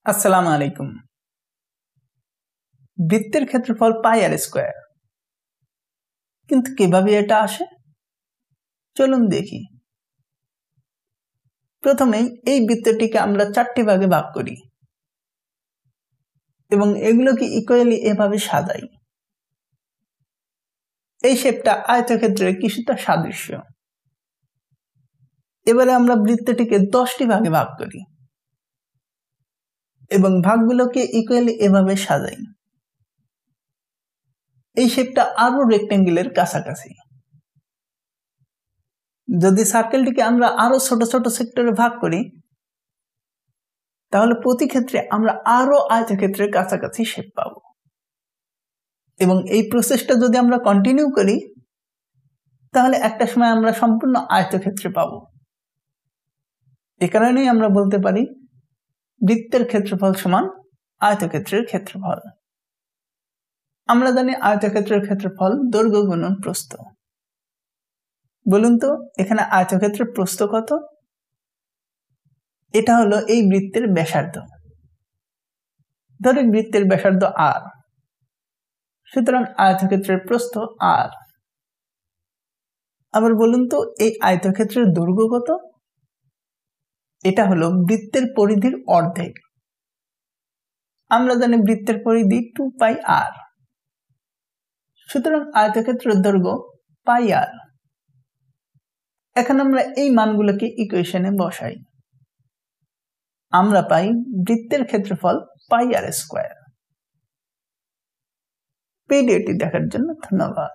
আসসালামু আলাইকুম। বৃত্তের ক্ষেত্রফল পাই আর স্কয়ার, কিন্তু কিভাবে এটা আসে চলুন দেখি। প্রথমেই এই বৃত্তটিকে আমরা 4টি ভাগে ভাগ করি এবং এগুলোকে ইকুয়ালি এভাবে সাজাই। এই শেপটা আয়তক্ষেত্রের কিছুটা সাদৃশ্য। এবারে আমরা বৃত্তটিকে 10টি ভাগে ভাগ করি এবং ভাগগুলোকে ইকুয়ালি এভাবে সাজাই। এই শেপটা আরো রেক্ট্যাঙ্গেলের কাছাকাছি। যদি সার্কেলটিকে আমরা আরো ছোট ছোট সেক্টরে ভাগ করি তাহলে প্রতি ক্ষেত্রে আমরা আরো আয়তক্ষেত্রের কাছাকাছি শেপ পাবো এবং এই প্রসেসটা যদি আমরা কন্টিনিউ করি তাহলে একটা সময় আমরা সম্পূর্ণ আয়তক্ষেত্রে পাবো। এ কারণেই আমরা বলতে পারি বৃত্তের ক্ষেত্রফল সমান আয়তক্ষেত্রের ক্ষেত্রফল। আমরা জানি আয়তক্ষেত্রের ক্ষেত্রফল দৈর্ঘ্য গুণন প্রস্থ। বলুন তো এখানে আয়তক্ষেত্রের প্রস্থ কত? এটা হলো এই বৃত্তের ব্যাসার্ধ। ধরি বৃত্তের ব্যাসার্ধ r, সুতরাং আয়তক্ষেত্রের প্রস্থ r। আবার বলুন তো এই আয়তক্ষেত্রের দৈর্ঘ্য কত? এটা হলো বৃত্তের পরিধির অর্ধেক। আমরা জানি বৃত্তের পরিধি 2πr, সুতরাং আয়তক্ষেত্রের দৈর্ঘ্য πr। এখন আমরা এই মানগুলোকে ইকুয়েশনে বসাই। আমরা পাই বৃত্তের ক্ষেত্রফল পাই আর স্কয়ার। ভিডিওটি দেখার জন্য ধন্যবাদ।